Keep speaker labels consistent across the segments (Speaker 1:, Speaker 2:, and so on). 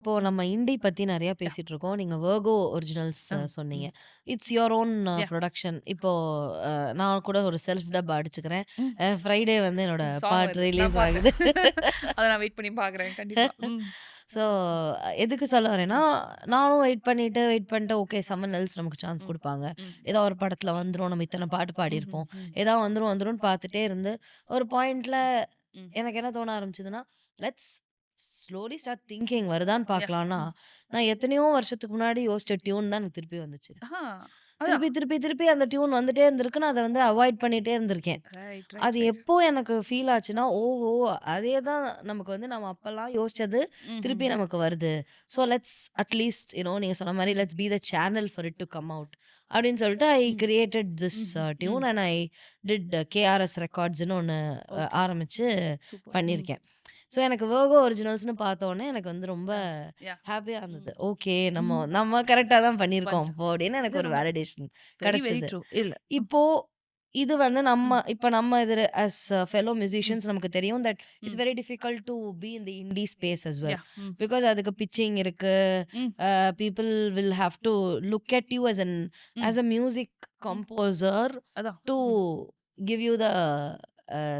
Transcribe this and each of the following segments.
Speaker 1: இப்போ நம்ம இண்டி பத்தி நெறைய
Speaker 2: Yeah.
Speaker 1: பேசிட்டு இருக்கோம். நீங்க வெர்கோ ஒரிஜினல்ஸ் சொன்னீங்க.
Speaker 2: Mm.
Speaker 1: It's your own
Speaker 2: Yeah.
Speaker 1: Production. இப்போ அ நான் கூட ஒரு செல்ஃப் டப் அடிச்சுக்கிறேன்.
Speaker 2: ம்.
Speaker 1: ஃப்ரைடே வந்து என்னோட
Speaker 2: சாங்
Speaker 1: பாட்டு
Speaker 2: வருது.
Speaker 1: ரிலீஸ்
Speaker 2: நான் பார்த்தேன்.
Speaker 1: ஆகுது.
Speaker 2: அத நான் வெயிட் பண்ணி பார்க்குறேன். கண்டிப்பா. ம்.
Speaker 1: ஸோ எதுக்கு சொல்ல வரேன்னா,
Speaker 2: ம்.
Speaker 1: நானும் வெயிட் பண்ணிட்டு ஓகே சம்மன் எல்ஸ் நமக்கு சான்ஸ்
Speaker 2: ம்.
Speaker 1: குடுப்பாங்க.
Speaker 2: ம்.
Speaker 1: ஏதோ ஒரு படத்துல வந்துரும். நம்ம இத்தன பாட்டு
Speaker 2: ம்ஹ்ம்.
Speaker 1: பாடியிருக்கோம்.
Speaker 2: ம்.
Speaker 1: ஏதா வந்துரும்ன்னு பார்த்துட்டே இருந்து, ஒரு பாயிண்ட்ல
Speaker 2: ம். ம்.
Speaker 1: எனக்கு என்ன தோண ஆரம்பிச்சதுன்னா, லெட்ஸ் ஸ்லோலி ஸ்டார்ட் திங்கிங் வருதான்னு
Speaker 2: Yeah.
Speaker 1: பார்க்கலான்னா,
Speaker 2: ம்.
Speaker 1: நான் எத்தனையோ வருஷத்துக்கு முன்னாடி யோசிச்ச டியூன் தான் எனக்கு திருப்பி வந்துச்சு.
Speaker 2: ஆஹா!
Speaker 1: திருப்பி,
Speaker 2: அதான்.
Speaker 1: திருப்பி, திருப்பி அந்த டியூன் வந்துட்டே இருந்திருக்கு. நான் அத வந்து அவாய்ட் பண்ணிட்டே இருந்திருக்கேன்.
Speaker 2: ரைட்,
Speaker 1: அது
Speaker 2: ரைட், ரைட்.
Speaker 1: எப்போ எனக்கு ஃபீல் ஆச்சுன்னா, ஓஹோ! அதே தான் நமக்கு வந்து நம்ம அப்பலாம் யோசிச்சது
Speaker 2: ம்ஹ்ம்.
Speaker 1: திருப்பி நமக்கு வருது. ஸோ லெட்ஸ் அட்லீஸ்ட் நீங்க சொன்ன மாரி
Speaker 2: ம்.
Speaker 1: Let's be the channel for it to come out அப்படின்னு சொல்லிட்டு I
Speaker 2: hmm.
Speaker 1: Created this
Speaker 2: hmm. Hmm.
Speaker 1: Tune and I did KRS ரெக்கார்ட்ஸ்ன்னு ஒண்ணு
Speaker 2: ஓகே.
Speaker 1: ஆரம்பிச்சு
Speaker 2: சூப்பர். ம்.
Speaker 1: பண்ணியிருக்கேன். ஸோ எனக்கு வெர்கோ ஒரிஜினல்ஸ்ன்னு பார்த்தோனே எனக்கு வந்து ரொம்ப
Speaker 2: ஆ. யாஹ்!
Speaker 1: ஹேப்பியா
Speaker 2: ம்.
Speaker 1: இருந்தது. ஓகே நம்ம
Speaker 2: ம்.
Speaker 1: நம்ம கரெக்ட்டா தான் பண்ணியிருக்கோம்
Speaker 2: பண்றோம்.
Speaker 1: அப்போ அப்படின்னு எனக்கு
Speaker 2: இல்ல
Speaker 1: ஒரு
Speaker 2: ரொம்ப
Speaker 1: வேலிடேஷன்
Speaker 2: வெரி, வெரி
Speaker 1: கிடைச்சது.
Speaker 2: ட்ரூ. இல்ல.
Speaker 1: இப்போ இது வந்து
Speaker 2: ம்.
Speaker 1: இப்ப நம்ம இது அஸ் ஃபெலோ
Speaker 2: ம்.
Speaker 1: மியூசிஷியன்ஸ் நமக்கு தெரியும் that it's
Speaker 2: hmm.
Speaker 1: Very difficult to be in the indie space as well.
Speaker 2: Yeah! Hmm.
Speaker 1: Because அதுக்கு பிட்சிங் இருக்கு.
Speaker 2: Hmm.
Speaker 1: People will have to look at you
Speaker 2: hmm.
Speaker 1: As a music
Speaker 2: hmm.
Speaker 1: Composer
Speaker 2: அதான்.
Speaker 1: To
Speaker 2: hmm.
Speaker 1: Give you the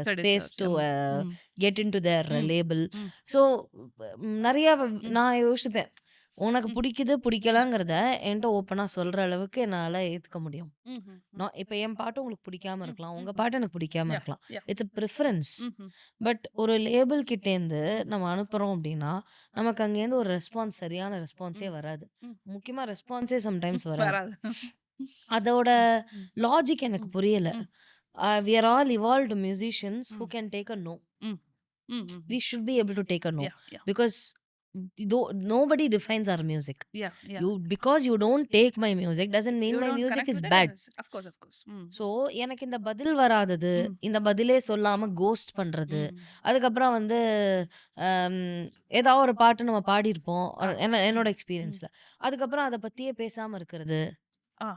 Speaker 2: credits
Speaker 1: space to
Speaker 2: hmm. Hmm.
Speaker 1: Get into தேர்
Speaker 2: ம்.
Speaker 1: Label.
Speaker 2: ம்.
Speaker 1: So நெறைய
Speaker 2: ம்.
Speaker 1: நான் யோசிப்பேன். உனக்கு
Speaker 2: ம்.
Speaker 1: பிடிக்குது,
Speaker 2: ம்.
Speaker 1: பிடிக்கலங்கிறத என்ட்ட ஓப்பனா சொல்ற அளவுக்கு என்னால ஏத்துக்க முடியும்.
Speaker 2: ம்ஹ்ம். ம்.
Speaker 1: நான் இப்ப என் பாட்டு உங்களுக்கு பிடிக்காம
Speaker 2: ம்.
Speaker 1: இருக்கலாம். உங்க
Speaker 2: ம்ஹ்ம்.
Speaker 1: பாட்டு எனக்கு பிடிக்காம
Speaker 2: யாஹ்!
Speaker 1: இருக்கலாம்.
Speaker 2: Yeah!
Speaker 1: It's a preference.
Speaker 2: Mhm.
Speaker 1: But ஒரு லேபிள் கிட்டேருந்து
Speaker 2: ம்.
Speaker 1: நம்ம அனுப்புறோம் அப்டின்னா, நமக்கு அங்கேருந்து ஒரு ரெஸ்பான்ஸ் சரியான ரெஸ்பான்ஸே
Speaker 2: ம்.
Speaker 1: வராது.
Speaker 2: ம்.
Speaker 1: முக்கியமா ரெஸ்பான்ஸே
Speaker 2: ம்.
Speaker 1: சம்டைம்ஸ் வராது.
Speaker 2: வராது.
Speaker 1: அதோட
Speaker 2: ம். ம்.
Speaker 1: லாஜிக் எனக்கு
Speaker 2: ம்.
Speaker 1: புரியல.
Speaker 2: ம்.
Speaker 1: We are all evolved musicians who
Speaker 2: hmm.
Speaker 1: Can take a no.
Speaker 2: Hmm.
Speaker 1: We
Speaker 2: ம்ஹ்ஹ்ம்.
Speaker 1: should be able to take a no
Speaker 2: yeah! Yeah!
Speaker 1: because nobody defines our music.
Speaker 2: Yeah! Yeah!
Speaker 1: You because you don't take my music doesn't mean
Speaker 2: you
Speaker 1: my
Speaker 2: don't
Speaker 1: music
Speaker 2: connect
Speaker 1: is
Speaker 2: with இட்
Speaker 1: bad.
Speaker 2: Of course, of course. Hmm.
Speaker 1: So, எனக்கு இந்த பதில் வராதது,
Speaker 2: ம்.
Speaker 1: இந்த பதிலே சொல்லாம cost பண்றது,
Speaker 2: ம்.
Speaker 1: அதுக்கப்புறம் வந்து அம் ஏதா ஒரு பாட்டு நம்ம பாடியிருப்போம்.
Speaker 2: ஆ. ம்.
Speaker 1: என்னோட
Speaker 2: ம்.
Speaker 1: எக்ஸ்பீரியன்ஸ்ல. அதுக்கப்புறம் அத பத்தியே பேசாம இருக்கிறது.
Speaker 2: ஆ.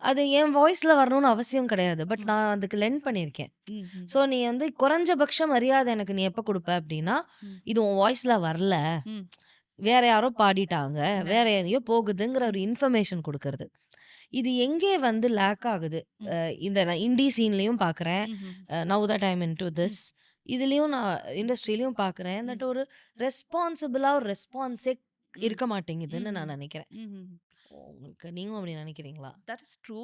Speaker 1: அது என் வாய்ஸ்ல வரணும்னு அவசியம் கிடையாது. பட்
Speaker 2: ம்.
Speaker 1: நான் அதுக்கு லெண்ட் பண்ணியிருக்கேன்.
Speaker 2: ம்ஹ்ம்.
Speaker 1: ஸோ, நீ வந்து குறைஞ்சபட்ச மரியாதை எனக்கு நீ எப்ப குடுப்ப அப்டின்னா,
Speaker 2: ம்.
Speaker 1: இது உன் வாய்ஸ்ல வரல.
Speaker 2: ம்.
Speaker 1: வேற யாரோ பாடிட்டாங்க.
Speaker 2: ந
Speaker 1: வேற எங்கேயோ போகுதுங்கிற
Speaker 2: ம்.
Speaker 1: ஒரு இன்ஃபர்மேஷன் குடுக்கறது. இது எங்கே வந்து லேக் ஆகுது?
Speaker 2: ம்.
Speaker 1: இந்த நான் இண்டி சீன்லயும் பார்க்குறேன்.
Speaker 2: Mhm.
Speaker 1: Now that I am into
Speaker 2: hmm.
Speaker 1: This. இதுலயும் நான் இண்டஸ்ட்ரியிலயும் பார்க்குறேன்.
Speaker 2: ம்.
Speaker 1: தட் ஒரு ரெஸ்பான்சிபிளா ஒரு ரெஸ்பான்ஸே
Speaker 2: ம்.
Speaker 1: இருக்க மாட்டேங்குதுன்னு
Speaker 2: ம்ஹ்ம்.
Speaker 1: நான் நெனைக்கிறேன்.
Speaker 2: ம்ஹ்ம்.
Speaker 1: உங்களுக்கு நீங்களும் அப்படி நெனைக்கிறீங்களா?
Speaker 2: That is true.